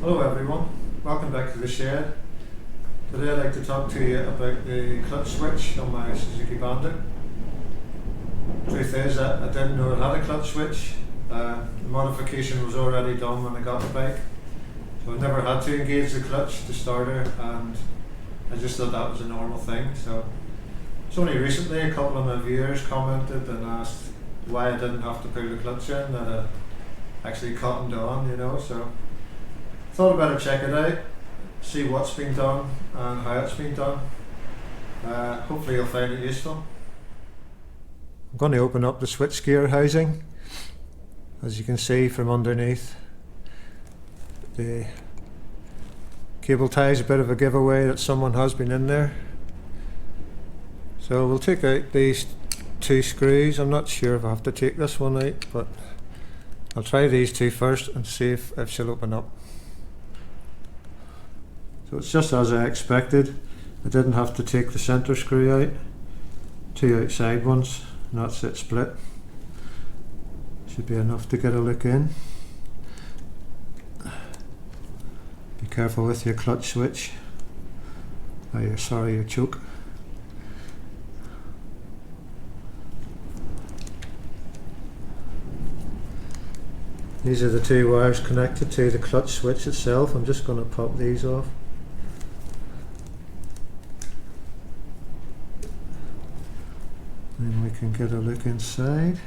Hello everyone, welcome back to the shed. Today I'd like to talk to you about the clutch switch on my Suzuki Bandit. Truth is, I didn't know it had a clutch switch. The modification was already done when I got the bike, so I never had to engage the clutch to start her, and I just thought that was a normal thing. So it's only recently a couple of my viewers commented and asked why I didn't have to pull the clutch in, that I actually cottoned on, so thought I'd better check it out, see what's been done and how it's been done. Hopefully you'll find it useful. I'm going to open up the switchgear housing. As you can see from underneath, the cable tie is a bit of a giveaway that someone has been in there. So we'll take out these two screws. I'm not sure if I have to take this one out, but I'll try these two first and see if she'll open up. So it's just as I expected. I didn't have to take the centre screw out, two outside ones, and that's it split. Should be enough to get a look in. Be careful with your clutch switch, your choke. These are the two wires connected to the clutch switch itself. I'm just going to pop these off. Then we can get a look inside.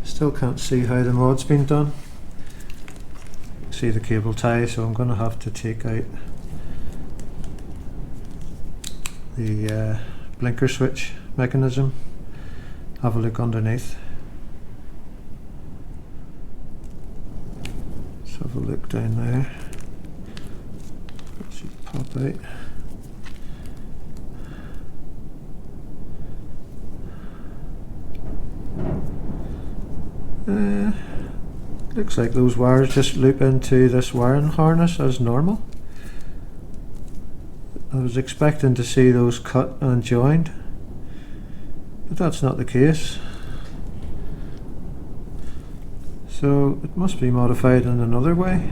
Still can't see how the mod's been done. See the cable tie, so I'm going to have to take out the blinker switch mechanism. Have a look underneath. Let's have a look down there. That should pop out. Looks like those wires just loop into this wiring harness as normal. I was expecting to see those cut and joined, but that's not the case. So it must be modified in another way,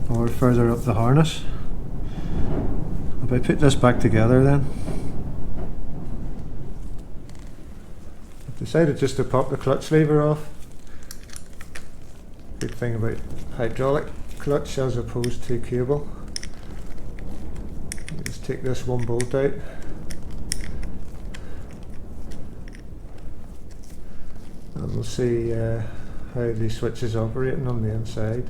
or further up the harness. If I put this back together then, I've decided just to pop the clutch lever off. Good thing about hydraulic clutch as opposed to cable. Just take this one bolt out. And we'll see how the switch is operating on the inside.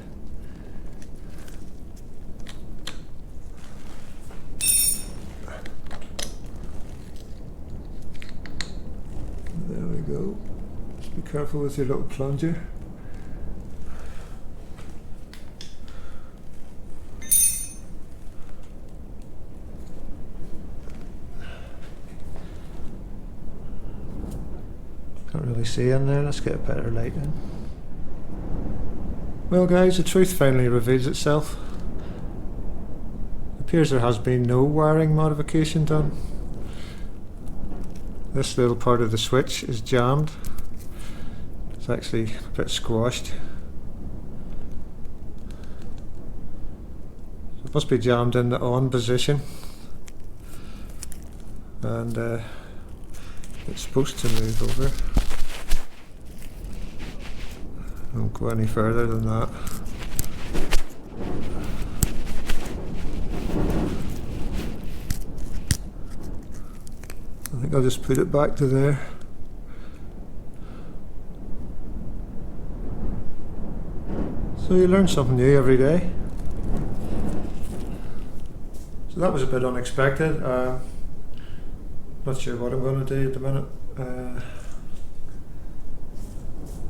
There we go. Just be careful with your little plunger. Can't really see in there. Let's get a better light in. Well guys, the truth finally reveals itself. It appears there has been no wiring modification done. This little part of the switch is jammed. It's actually a bit squashed. So it must be jammed in the on position. And it's supposed to move over. Don't go any further than that. I think I'll just put it back to there. So you learn something new every day. So that was a bit unexpected. Not sure what I'm going to do at the minute.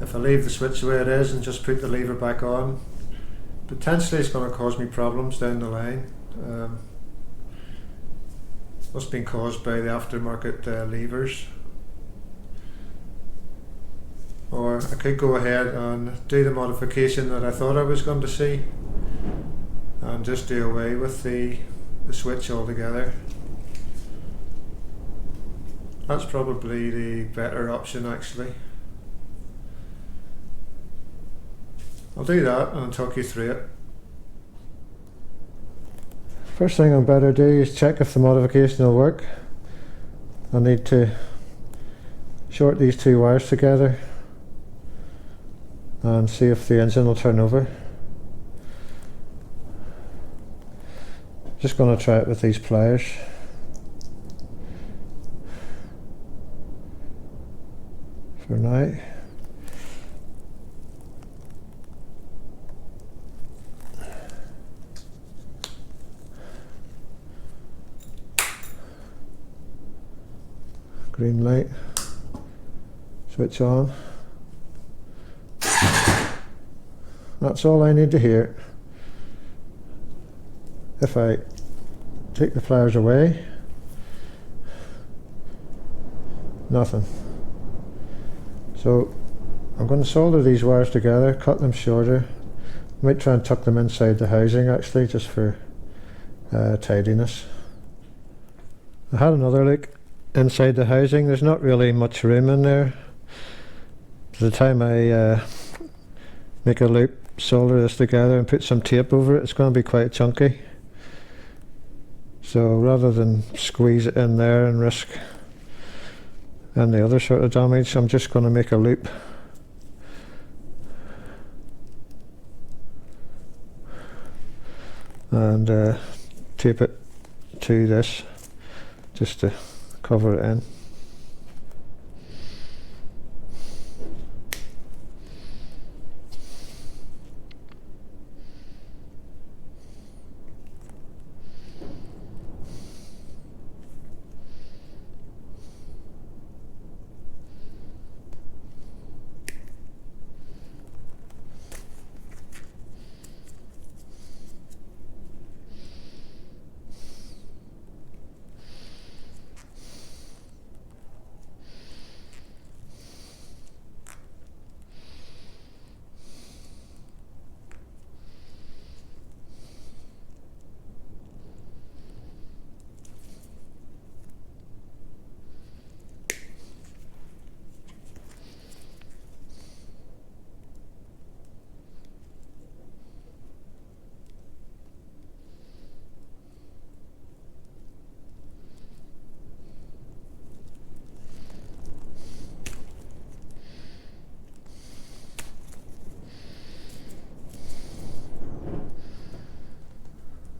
If I leave the switch the way it is and just put the lever back on, potentially it's going to cause me problems down the line. Must have been caused by the aftermarket levers. Or I could go ahead and do the modification that I thought I was going to see and just do away with the switch altogether. That's probably the better option actually. I'll do that and I'll talk you through it. First thing I'm better do is check if the modification will work. I need to short these two wires together and see if the engine will turn over. Just going to try it with these pliers. For now. Green light. Switch on. That's all I need to hear. If I take the pliers away, nothing. So I'm going to solder these wires together, cut them shorter. I might try and tuck them inside the housing actually, just for tidiness. I had another look inside the housing. There's not really much room in there. By the time I make a loop, solder this together and put some tape over it, it's going to be quite chunky. So rather than squeeze it in there and risk any other sort of damage, I'm just going to make a loop. And tape it to this just to cover it in.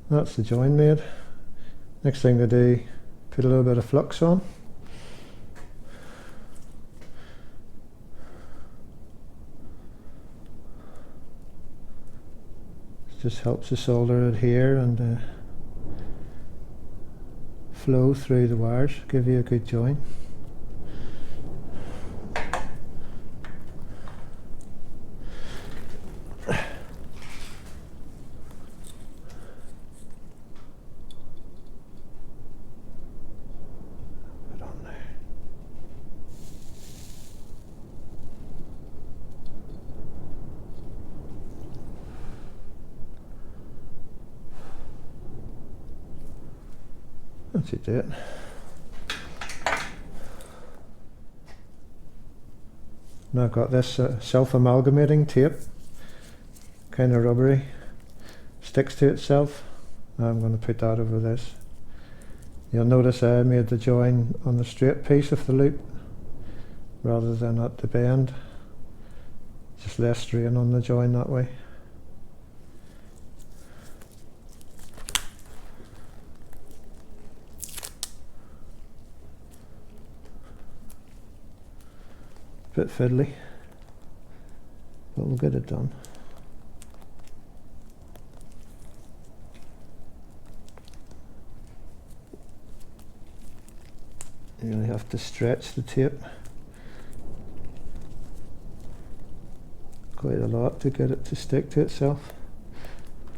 That's the join made. Next thing to do, put a little bit of flux on. It just helps the solder adhere and flow through the wires, give you a good join. That should do it. Now I've got this self-amalgamating tape, kind of rubbery, sticks to itself. I'm going to put that over this. You'll notice I made the join on the straight piece of the loop rather than at the bend. Just less strain on the join that way. Bit fiddly, but we'll get it done. You really have to stretch the tape quite a lot to get it to stick to itself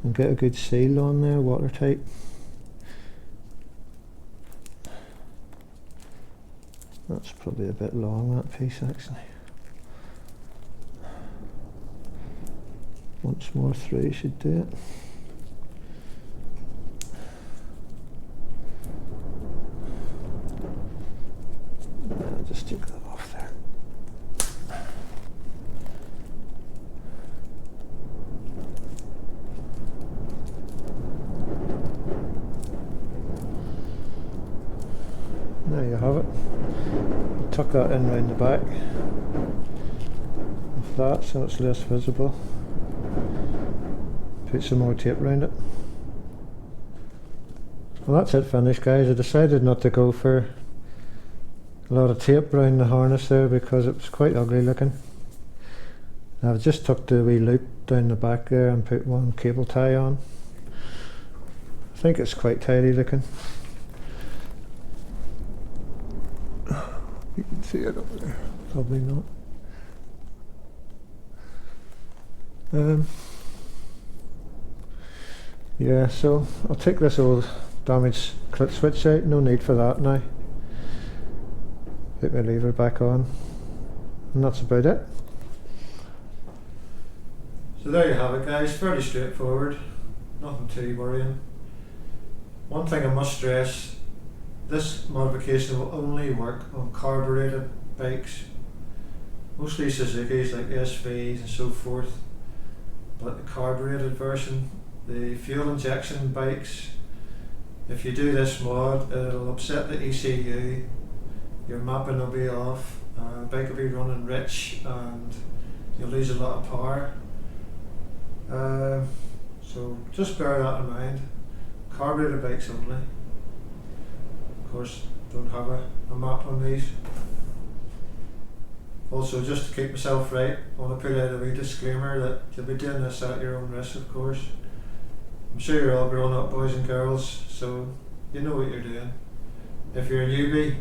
and get a good seal on there, watertight. That's probably a bit long, that piece actually. Once more through should do it. just take that off there. There you have it. Tuck that in round the back of that so it's less visible. Put some more tape around it. Well, that's it finished, guys. I decided not to go for a lot of tape around the harness there because it was quite ugly looking. I've just tucked the wee loop down the back there and put one cable tie on. I think it's quite tidy looking. You can see it up there. Probably not. Yeah, so I'll take this old damaged clutch switch out. No need for that now. Put my lever back on, and that's about it. So there you have it, guys. Fairly straightforward. Nothing too worrying. One thing I must stress: this modification will only work on carbureted bikes, mostly Suzuki's like SVs and so forth, but the carbureted version, the fuel injection bikes, if you do this mod, it'll upset the ECU, your mapping will be off, the bike will be running rich and you'll lose a lot of power. So just bear that in mind. Carbureted bikes only. Of course, don't have a map on these. Also, just to keep myself right, I want to put out a wee disclaimer that you'll be doing this at your own risk, of course. I'm sure you're all grown up boys and girls, so you know what you're doing. If you're a newbie,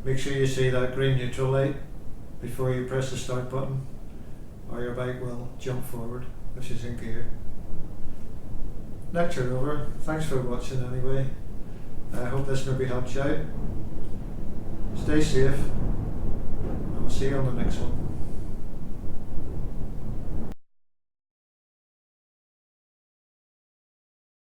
make sure you see that green neutral light before you press the start button, or your bike will jump forward if she's in gear. Lecture over. Thanks for watching anyway. I hope this maybe helped you out. Stay safe, and we'll see you on the next one.